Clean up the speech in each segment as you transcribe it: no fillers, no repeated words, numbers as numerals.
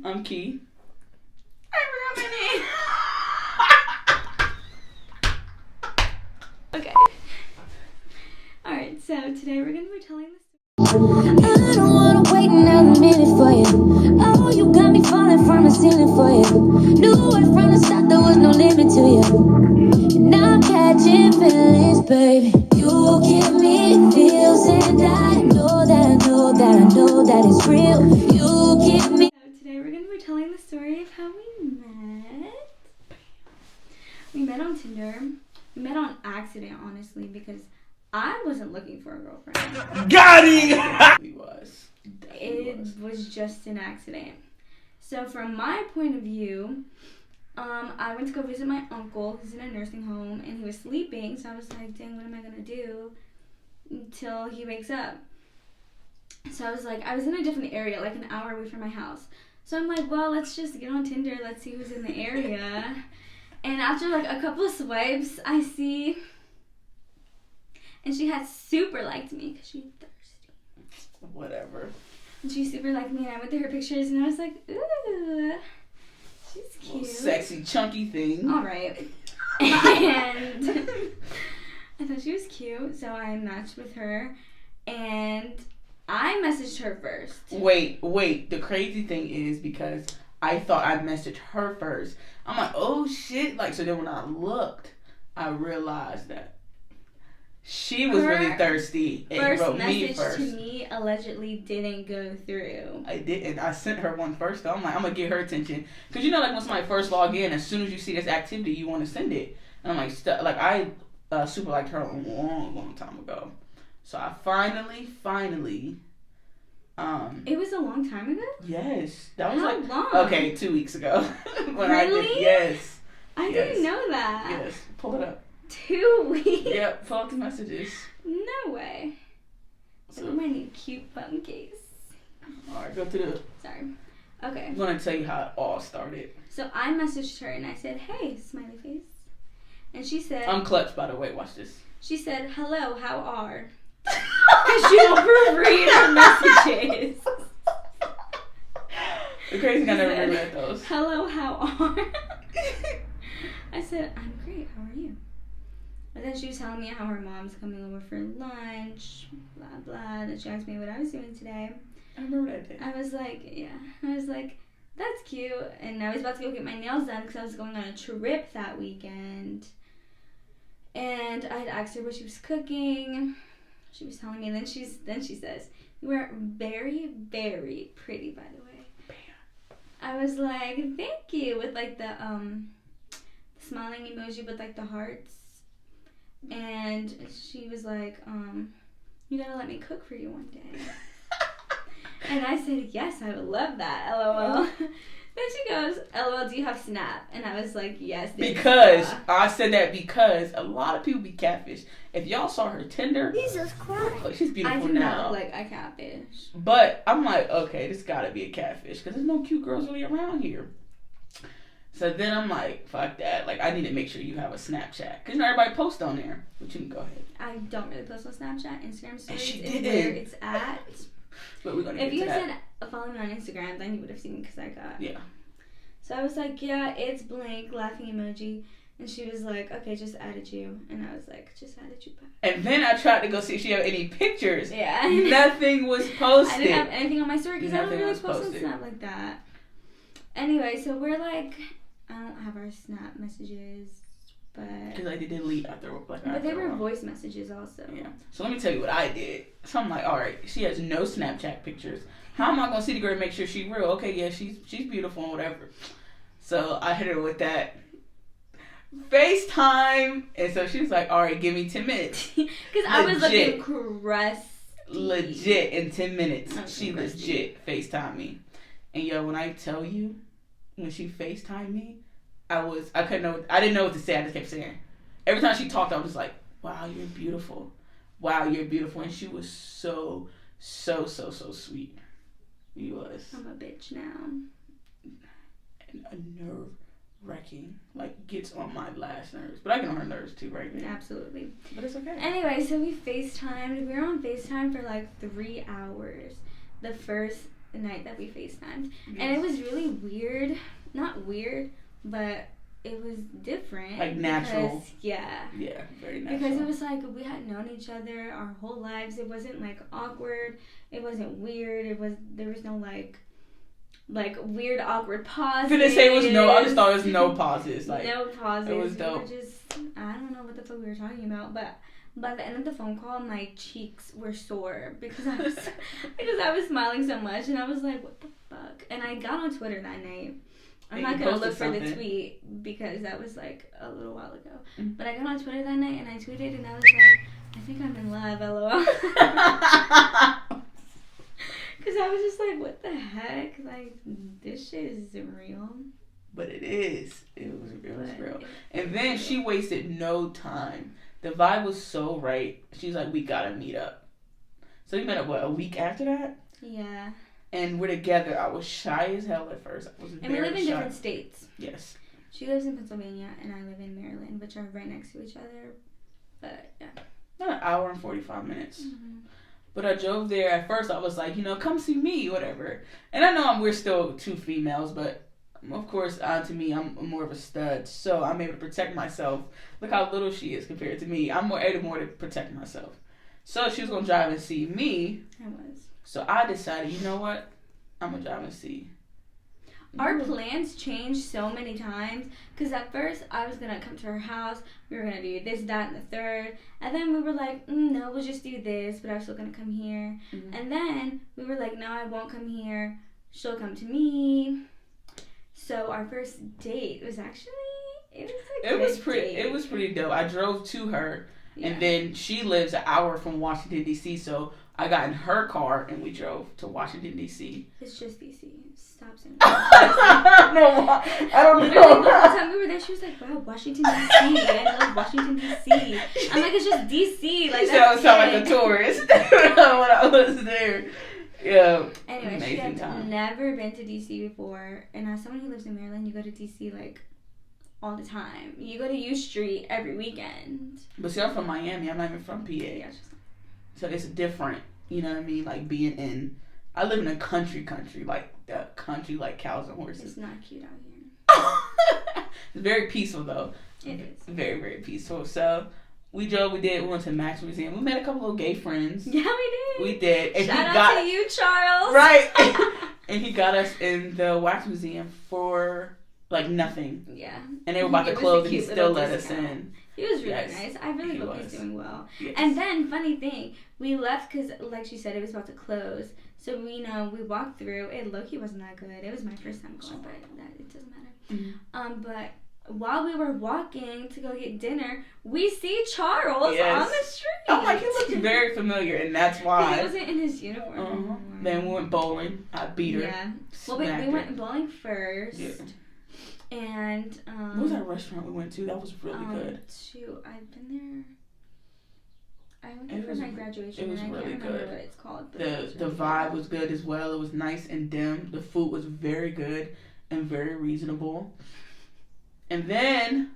I'm Key. I forgot my name. Okay. Alright, so today we're going to be telling this. I don't wanna wait another minute for you. Oh, you got me falling from the ceiling for you. Knew it from the start, there was no limit to you. And now I'm catching feelings, baby. You give me feels, and I know that it's real. You give me. So today we're going to be telling the story of how we met. We met on Tinder. We met on accident, honestly, because I wasn't looking for a girlfriend. Got him! He was. It was just an accident. So from my point of view, I went to go visit my uncle who's in a nursing home, and he was sleeping. So I was like, dang, what am I going to do until he wakes up? So I was like, I was in a different area, like an hour away from my house. So I'm like, well, let's just get on Tinder. Let's see who's in the area. And after like a couple of swipes, I see... And she had super liked me because she's thirsty. Whatever. And she super liked me, and I went through her pictures, and I was like, ooh, she's cute. Little sexy, chunky thing. All right. And I thought she was cute, so I matched with her, and I messaged her first. Wait. The crazy thing is because I thought I messaged her first. I'm like, oh shit. Like, so then when I looked, I realized that she was really thirsty and first wrote me message first. to me allegedly didn't go through. I didn't. I sent her one first though. I'm like, I'm gonna get her attention because you know, like when somebody first log in, as soon as you see this activity, you want to send it. And I'm like, I super liked her a long time ago. So I finally. It was a long time ago? Yes, that was How like long? okay, 2 weeks ago. When I Really? did, yes. I Yes. didn't know that. Yes, pull it up. 2 weeks? Yep, pull up the messages. No way. So, I might need a cute phone case. all right, go to the. Sorry. Okay. I'm gonna tell you how it all started. So I messaged her and I said, hey, smiley face. And she said... I'm clutch, by the way. Watch this. She said, hello, how are? Because she don't proofread her messages. The crazy thing, I never said, read those. Hello, how are? I said, I'm great, how are you? But then she was telling me how her mom's coming over for lunch, blah, blah. Then she asked me what I was doing today. I remember that day. I was like, yeah. I was like, that's cute. And I was about to go get my nails done because I was going on a trip that weekend. And I had asked her what she was cooking. She was telling me, and then she says, you are very, very pretty, by the way. Bam. I was like, thank you, with like the smiling emoji with like the hearts. And she was like, you gotta let me cook for you one day. And I said, yes, I would love that, LOL. Then she goes, LOL, do you have Snap? And I was like, yes. Because I said that because a lot of people be catfish. If y'all saw her Tinder, Jesus Christ. like, she's beautiful I do now. not look like a catfish. But I'm like, okay, this gotta be a catfish because there's no cute girls really around here. So then I'm like, fuck that. Like, I need to make sure you have a Snapchat because you know everybody posts on there. But you can go ahead. I don't really post on Snapchat. Instagram stories she is did. where it's at. But we're gonna If get you to had that. said follow me on Instagram, then you would have seen me because I got. Yeah. So I was like, yeah, it's blank, laughing emoji. And she was like, okay, just added you. And I was like, just added you back. And then I tried to go see if she had any pictures. Yeah. Nothing was posted. I didn't have anything on my story because I don't Nothing really was post on posted. Snap like that. Anyway, so we're like, I don't have our Snap messages, but Because I did delete after like. but they after a were while. voice messages also. Yeah. So let me tell you what I did. So I'm like, all right, she has no Snapchat pictures. How am I gonna see the girl and make sure she's real? Okay, yeah, she's beautiful and whatever. So I hit her with that FaceTime, and so she was like, all right, give me 10 minutes. Because I was looking crusty. Legit in 10 minutes. Okay, She crusty. legit FaceTime me. And yo, when I tell you, when she FaceTimed me, I didn't know what to say. I just kept saying. Every time she talked, I was just like, wow, you're beautiful. Wow, you're beautiful. And she was so sweet. He was. I'm a bitch now. And a nerve-wracking. Like, gets on my last nerves. But I get on her nerves too, right? Man? Absolutely. But it's okay. Anyway, so we FaceTimed. We were on FaceTime for like 3 hours. The first night that we FaceTimed. Yes. And it was really weird. Not weird, but it was different. Like natural. Because, yeah. Yeah, very natural. Because it was like we had known each other our whole lives. It wasn't like awkward. It wasn't weird. There was no like weird awkward pauses. I just thought it was no pauses. Like, no pauses. It was dope. We were just, I don't know what the fuck we were talking about, but by the end of the phone call, my cheeks were sore because I was smiling so much, and I was like, what the fuck? And I got on Twitter that night. I'm not gonna look for the tweet because that was like a little while ago. Mm-hmm. But I got on Twitter that night and I tweeted and I was like, I think I'm in love, lol. Because I was just like, what the heck? Like, this shit isn't real. But it is. It was real. And then she wasted no time. The vibe was so right. She's like, we gotta meet up. So we met up, a week after that? Yeah. And we're together. I was shy as hell at first. And we live in different states. Yes. She lives in Pennsylvania and I live in Maryland, which are right next to each other. But, yeah. Not an hour and 45 minutes. Mm-hmm. But I drove there. At first, I was like, come see me, whatever. And I know we're still two females, but of course, to me, I'm more of a stud. So I'm able to protect myself. Look how little she is compared to me. I'm able to protect myself. So she was going to drive and see me. I was. So I decided, you know what? I'm going to drive and see. Our plans changed so many times. Because at first, I was going to come to her house. We were going to do this, that, and the third. And then we were like, no, we'll just do this. But I was still going to come here. Mm-hmm. And then we were like, no, I won't come here. She'll come to me. So our first date was actually, it was pretty dope. I drove to her. Yeah. And then she lives an hour from Washington, D.C., so I got in her car and we drove to Washington, D.C. It's just D.C. Stop saying that. I don't know. The whole time we were there, she was like, wow, Washington, D.C. I love Washington, D.C. I'm like, it's just D.C. Like, that sound like a tourist when I was there. Yeah. Anyway, she had never been to D.C. before. And as someone who lives in Maryland, you go to D.C. like all the time. You go to U Street every weekend. But see, I'm from Miami. I'm not even from PA. Yeah, so it's different. You know what I mean? Like being in, I live in a country, like the country, like cows and horses. It's not cute out here. It's very peaceful though. It is. Very, very peaceful. So we went to Max Museum. We met a couple of gay friends. Yeah, we did. And Shout out to you, Charles. Right. And he got us in the wax museum for like nothing. Yeah. And they were about to close and he still let us in. He was really nice. I really hope he's doing well. Yes. And then, funny thing, we left because, like she said, it was about to close. So, we walked through. It low-key wasn't that good. It was my first time going, but it doesn't matter. Mm-hmm. But while we were walking to go get dinner, we see Charles on the street. I'm like, he looks very familiar, and that's why. He wasn't in his uniform anymore. Then we went bowling. I beat her. Yeah. Well, we went bowling first. Yeah. And what was that restaurant we went to? That was really good. I've been there. I went there for my graduation. It was and I really can't remember good. what it's called. The vibe was good as well. It was nice and dim. The food was very good and very reasonable. And then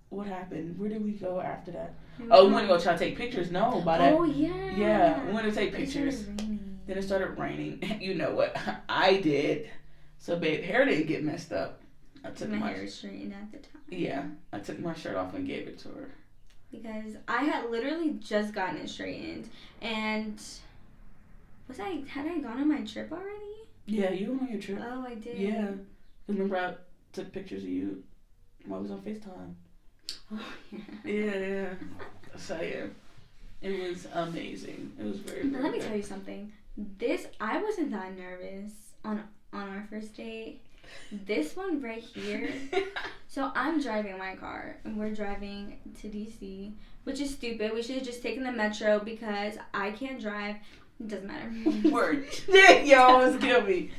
what happened? Where did we go after that? We went to go try to take pictures. No, by that. Oh yeah. Yeah, we went to take pictures. Then it started raining. You know what I did? So babe, hair didn't get messed up. I took my hair straightened at the time. Yeah, I took my shirt off and gave it to her. Because I had literally just gotten it straightened, and had I gone on my trip already? Yeah, you were on your trip. Oh, I did. Yeah, remember I took pictures of you while I was on FaceTime. Oh yeah. Yeah. So yeah, it was amazing. It was very. But let me tell you something. I wasn't that nervous on our first date. This one right here. So I'm driving my car and we're driving to DC, which is stupid. We should have just taken the metro because I can't drive. It doesn't matter. Word. You almost kill me.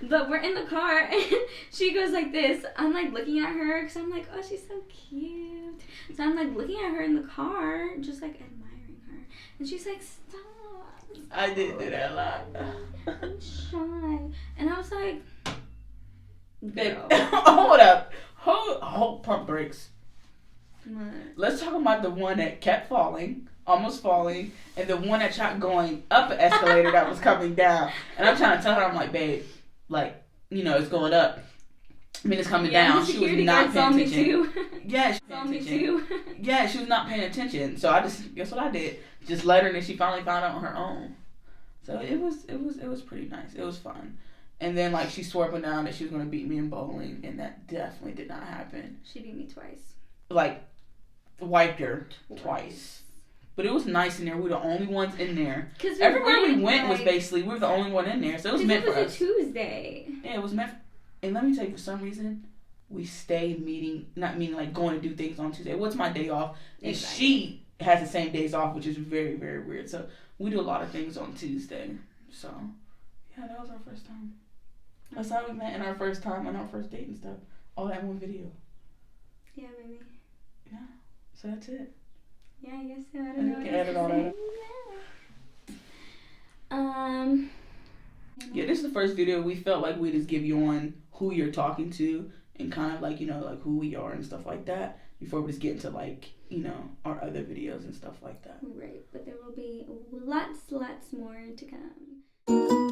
But we're in the car and she goes like this. I'm like looking at her because I'm like, oh, she's so cute. So I'm like looking at her in the car, just like admiring her. And she's like, stop. I did do that a lot. I'm shy. And I was like, girl. Hold up. Hold pump brakes. What? Let's talk about the one that kept falling. almost falling, and the one that tried going up an escalator that was coming down. And I'm trying to tell her, I'm like, babe, like, it's going up. I mean, it's coming down. She was not paying attention. Yeah, she saw me too. Yeah, she was not paying attention. So guess what I did? Just let her, and then she finally found out on her own. So it was pretty nice. It was fun. And then like she swore up and down that she was gonna beat me in bowling, and that definitely did not happen. She beat me twice. Like, wiped her twice. But it was nice in there. We were the only ones in there. Everywhere we went was basically, we were the only one in there. So it was meant for us. It was a Tuesday. Yeah, it was meant for, and let me tell you, for some reason, we stay like going to do things on Tuesday. What's my day off? And she has the same days off, which is very, very weird. So we do a lot of things on Tuesday. So, yeah, that was our first time. That's how we met, and our first time on our first date and stuff. All that in one video. Yeah, maybe. Yeah, so that's it. Yeah, I guess so. I don't know. You can edit all that. Yeah, this is the first video we felt like we just give you on who you're talking to and kind of like, like who we are and stuff like that before we just get into like, our other videos and stuff like that. Right, but there will be lots more to come.